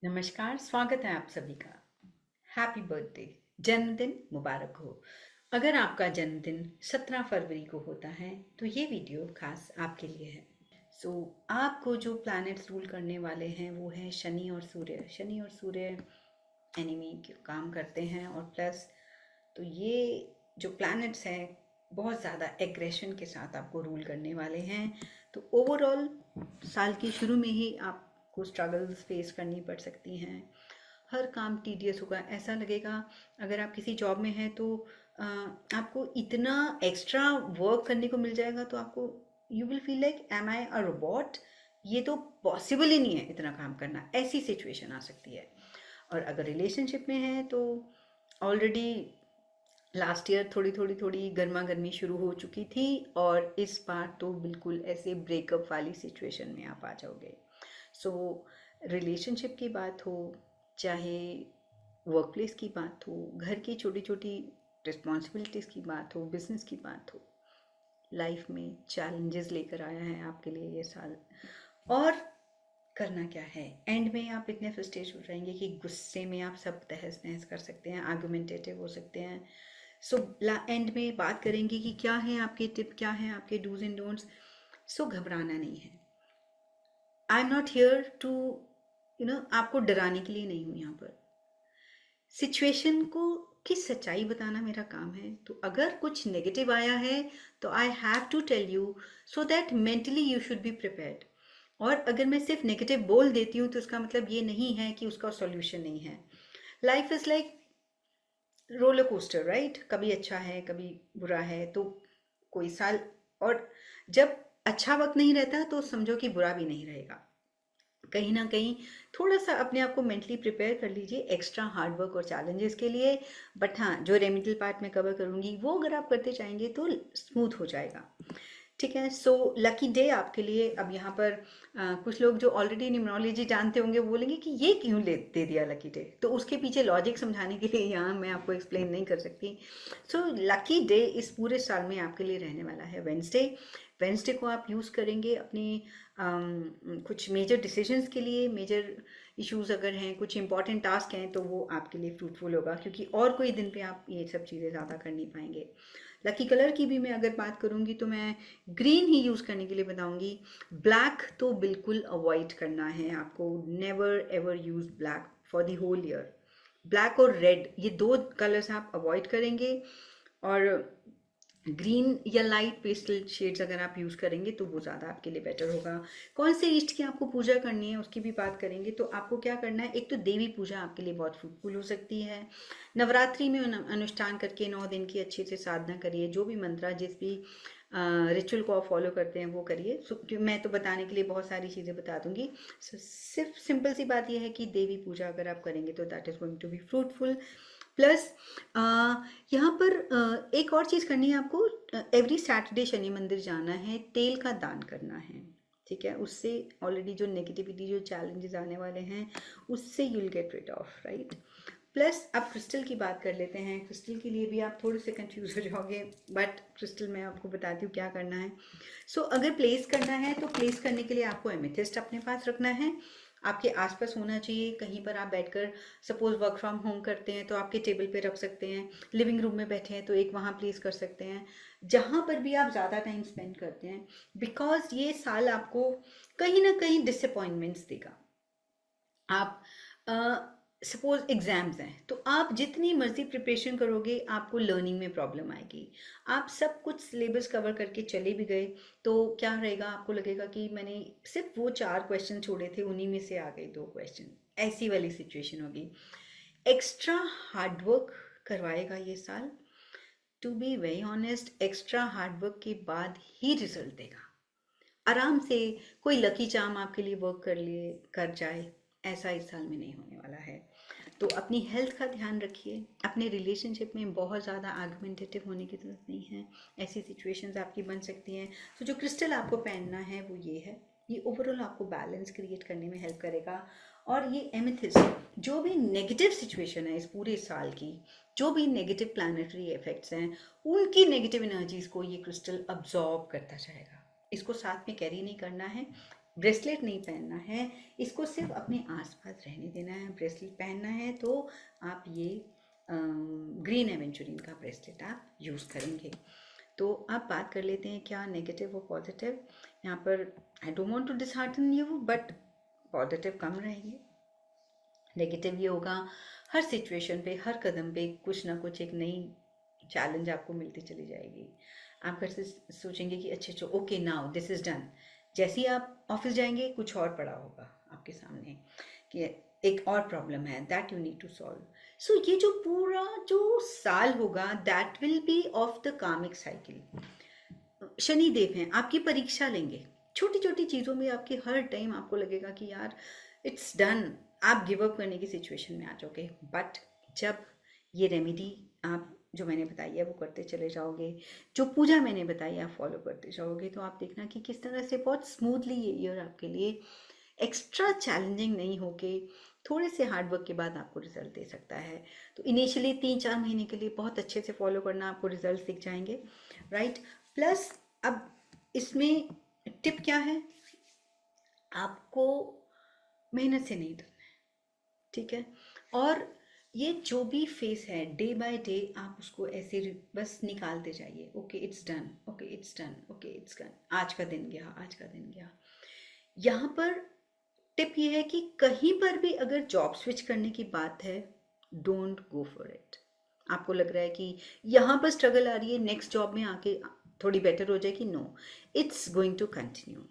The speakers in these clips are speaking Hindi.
नमस्कार, स्वागत है आप सभी का। हैप्पी बर्थडे, जन्मदिन मुबारक हो। अगर आपका जन्मदिन 17 फरवरी को होता है तो ये वीडियो खास आपके लिए है। आपको जो प्लैनेट्स रूल करने वाले हैं वो है शनि और सूर्य। शनि और सूर्य एनिमी के काम करते हैं और प्लस तो ये जो प्लैनेट्स हैं बहुत ज़्यादा एग्रेशन के साथ आपको रूल करने वाले हैं। तो ओवरऑल साल के शुरू में ही आपको स्ट्रगल्स फेस करनी पड़ सकती हैं। हर काम टीडियस होगा, ऐसा लगेगा। अगर आप किसी जॉब में हैं तो आपको इतना एक्स्ट्रा वर्क करने को मिल जाएगा तो आपको you will feel like am I a robot. ये तो पॉसिबल ही नहीं है इतना काम करना, ऐसी सिचुएशन आ सकती है। और अगर रिलेशनशिप में है तो ऑलरेडी लास्ट ईयर थोड़ी थोड़ी थोड़ी गर्मा गर्मी शुरू हो चुकी थी और इस बार तो बिल्कुल ऐसे ब्रेकअप वाली सिचुएशन में आप आ जाओगे। सो रिलेशनशिप की बात हो, चाहे वर्क प्लेस की बात हो, घर की छोटी छोटी रिस्पॉन्सिबिलिटीज़ की बात हो, बिजनेस की बात हो, लाइफ में चैलेंजेस लेकर आया है आपके लिए ये साल। और करना क्या है, एंड में आप इतने फ्रस्ट्रेट हो जाएंगे कि गुस्से में आप सब तहस नहस कर सकते हैं, आर्गुमेंटेटिव हो सकते हैं। एंड में बात करेंगे कि क्या है आपके टिप, क्या है आपके डूज एंड डोंट्स। घबराना नहीं है। I am not here to आपको डराने के लिए नहीं हूँ यहाँ पर। सिचुएशन को की सच्चाई बताना मेरा काम है। तो अगर कुछ नेगेटिव आया है तो I have to tell you so that mentally you should be prepared. और अगर मैं सिर्फ नेगेटिव बोल देती हूँ तो उसका मतलब ये नहीं है कि उसका सॉल्यूशन नहीं है। Life is like roller coaster, right? कभी अच्छा है, कभी बुरा है। तो कोई साल, और जब अच्छा वक्त नहीं रहता तो समझो कि बुरा भी नहीं रहेगा। कहीं ना कहीं थोड़ा सा अपने आप को मेंटली प्रिपेयर कर लीजिए एक्स्ट्रा हार्ड वर्क और चैलेंजेस के लिए। बट हाँ, जो रेमिडल पार्ट में कवर करूँगी वो अगर आप करते जाएंगे तो स्मूथ हो जाएगा। ठीक है। लकी डे आपके लिए। अब यहाँ पर कुछ लोग जो ऑलरेडी न्यूमरोलॉजी जानते होंगे वो बोलेंगे कि ये क्यों दे दिया लकी डे, तो उसके पीछे लॉजिक समझाने के लिए यहाँ मैं आपको एक्सप्लेन नहीं कर सकती। लकी डे इस पूरे साल में आपके लिए रहने वाला है वेंसडे। वेंसडे को आप यूज़ करेंगे अपनी कुछ मेजर डिसीजंस के लिए। मेजर इश्यूज अगर हैं, कुछ इंपॉर्टेंट टास्क हैं, तो वो आपके लिए फ्रूटफुल होगा, क्योंकि और कोई दिन पे आप ये सब चीज़ें ज़्यादा कर नहीं पाएंगे। लकी कलर की भी मैं अगर बात करूँगी तो मैं ग्रीन ही यूज़ करने के लिए बताऊँगी। ब्लैक तो बिल्कुल अवॉइड करना है आपको। Never ever use black for the whole year. Black और रेड, ये दो कलर्स आप अवॉइड करेंगे। और ग्रीन या लाइट पेस्टल शेड्स अगर आप यूज़ करेंगे तो वो ज़्यादा आपके लिए बेटर होगा। कौन से इष्ट की आपको पूजा करनी है उसकी भी बात करेंगे। तो आपको क्या करना है, एक तो देवी पूजा आपके लिए बहुत फ्रूटफुल हो सकती है। नवरात्रि में अनुष्ठान करके 9 दिन की अच्छे से साधना करिए। जो भी मंत्रा, जिस भी रिचुअल को आप फॉलो करते हैं वो करिए। मैं तो बताने के लिए बहुत सारी चीज़ें बता दूंगी। सिर्फ सिंपल सी बात यह है कि देवी पूजा अगर आप करेंगे तो that is going to be fruitful. Plus यहाँ पर एक और चीज़ करनी है आपको। एवरी सैटरडे शनि मंदिर जाना है, तेल का दान करना है। ठीक है, उससे ऑलरेडी जो नेगेटिविटी, जो चैलेंजेस आने वाले हैं, उससे you will get rid of, right? Plus अब क्रिस्टल की बात कर लेते हैं। क्रिस्टल के लिए भी आप थोड़े से कंफ्यूज हो जाओगे, बट क्रिस्टल मैं आपको बताती हूँ क्या करना है। अगर प्लेस करना है तो प्लेस करने के लिए आपको एमेथिस्ट अपने पास रखना है। आपके आसपास होना चाहिए। कहीं पर आप बैठकर सपोज वर्क फ्रॉम होम करते हैं तो आपके टेबल पे रख सकते हैं। लिविंग रूम में बैठे हैं तो एक वहाँ प्लेस कर सकते हैं। जहाँ पर भी आप ज़्यादा टाइम स्पेंड करते हैं, बिकॉज ये साल आपको कहीं ना कहीं डिसअपॉइंटमेंट्स देगा। आप सपोज एग्ज़ाम्स हैं तो आप जितनी मर्ज़ी प्रिपरेशन करोगे आपको लर्निंग में प्रॉब्लम आएगी। आप सब कुछ सिलेबस कवर करके चले भी गए तो क्या रहेगा, आपको लगेगा कि मैंने सिर्फ वो 4 क्वेश्चन छोड़े थे, उन्हीं में से आ गए 2 क्वेश्चन। ऐसी वाली सिचुएशन होगी। एक्स्ट्रा हार्डवर्क करवाएगा ये साल। To be very honest, extra hard work के बाद ही रिजल्ट देगा। आराम से कोई लकी चार्म आपके लिए वर्क कर जाए, ऐसा इस साल में नहीं होने वाला है। तो अपनी हेल्थ का ध्यान रखिए। अपने रिलेशनशिप में बहुत ज़्यादा आर्गुमेंटेटिव होने की ज़रूरत नहीं है। ऐसी सिचुएशंस आपकी बन सकती हैं। जो क्रिस्टल आपको पहनना है वो ये है। ये ओवरऑल आपको बैलेंस क्रिएट करने में हेल्प करेगा। और ये एमेथिस्ट, जो भी नेगेटिव सिचुएशन है इस पूरे साल की, जो भी नेगेटिव प्लानिटरी इफेक्ट्स हैं, उनकी नेगेटिव एनर्जीज को ये क्रिस्टल अब्जॉर्ब करता जाएगा। इसको साथ में कैरी नहीं करना है। ब्रेसलेट नहीं पहनना है, इसको सिर्फ अपने आसपास रहने देना है। ब्रेसलेट पहनना है तो आप ये ग्रीन एवेंचुरिन का ब्रेसलेट आप यूज़ करेंगे। तो आप बात कर लेते हैं क्या नेगेटिव और पॉजिटिव। यहाँ पर I don't want to dishearten you, but positive कम रहेंगे। नेगेटिव ये होगा, हर सिचुएशन पे, हर कदम पे कुछ ना कुछ एक नई चैलेंज आपको मिलती चली जाएगी। आप घर से सोचेंगे कि अच्छा अच्छा okay now this is done, जैसे ही आप ऑफिस जाएंगे कुछ और पड़ा होगा आपके सामने कि एक और प्रॉब्लम है that you need to solve. So ये जो पूरा जो साल होगा that will be of the karmic cycle. Shani Dev हैं, आपकी परीक्षा लेंगे। छोटी छोटी चीज़ों में आपके हर टाइम आपको लगेगा कि यार इट्स डन, आप गिव अप करने की सिचुएशन में आ जाओगे। बट जब ये रेमेडी आप जो मैंने बताई है वो करते चले जाओगे, जो पूजा मैंने बताई आप फॉलो करते जाओगे, तो आप देखना कि किस तरह से बहुत स्मूथली ये ईयर आपके लिए एक्स्ट्रा चैलेंजिंग नहीं होके थोड़े से हार्डवर्क के बाद आपको रिजल्ट दे सकता है। तो इनिशियली 3-4 महीने के लिए बहुत अच्छे से फॉलो करना, आपको रिजल्ट दिख जाएंगे, राइट। प्लस अब इसमें टिप क्या है, आपको मेहनत से नहीं डरना है, ठीक है। और ये जो भी फेस है डे बाय डे आप उसको ऐसे बस निकालते जाइए। Okay it's done, okay it's done, okay it's done, आज का दिन गया, आज का दिन गया। यहाँ पर टिप ये है कि कहीं पर भी अगर जॉब स्विच करने की बात है, डोंट गो फॉर इट। आपको लग रहा है कि यहाँ पर स्ट्रगल आ रही है, नेक्स्ट जॉब में आके थोड़ी बेटर हो जाएगी, no, it's going to continue.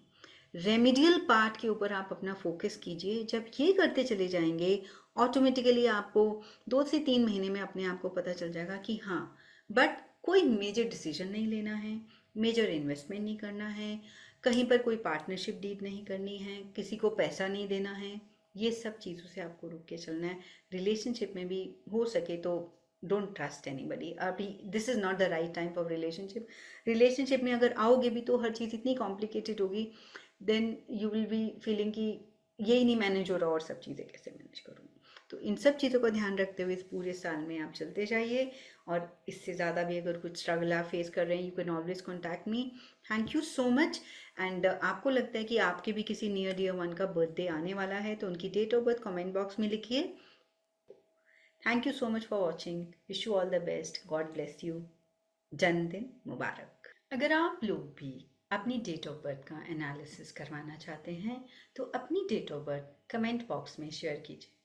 Remedial part के ऊपर आप अपना फोकस कीजिए। जब ये करते चले जाएंगे ऑटोमेटिकली आपको 2 से 3 महीने में अपने आप को पता चल जाएगा कि हाँ, बट कोई मेजर डिसीजन नहीं लेना है, मेजर इन्वेस्टमेंट नहीं करना है, कहीं पर कोई पार्टनरशिप डील नहीं करनी है, किसी को पैसा नहीं देना है, ये सब चीज़ों से आपको रुक के चलना है। रिलेशनशिप में भी हो सके तो डोंट ट्रस्ट एनीबडी। अभी this is not the right time for relationship. Relationship में अगर आओगे भी तो हर चीज़ इतनी कॉम्प्लिकेटेड होगी, then you will be feeling कि यही नहीं मैनेज हो रहा और सब चीज़ें कैसे मैनेज करूँ। तो इन सब चीज़ों का ध्यान रखते हुए इस पूरे साल में आप चलते जाइए। और इससे ज़्यादा भी अगर कुछ स्ट्रगल आप फेस कर रहे हैं, you can always contact me. Thank you so much. And आपको लगता है कि आपके भी किसी नियर डियर वन का बर्थडे आने वाला है तो उनकी date of birth comment box में लिखिए। Thank you so much for watching. Wish you all the best. God bless you. जन्मदिन मुबारक। अगर आप लोग भी अपनी डेट ऑफ बर्थ का एनालिसिस करवाना चाहते हैं तो अपनी date of birth comment box में शेयर कीजिए।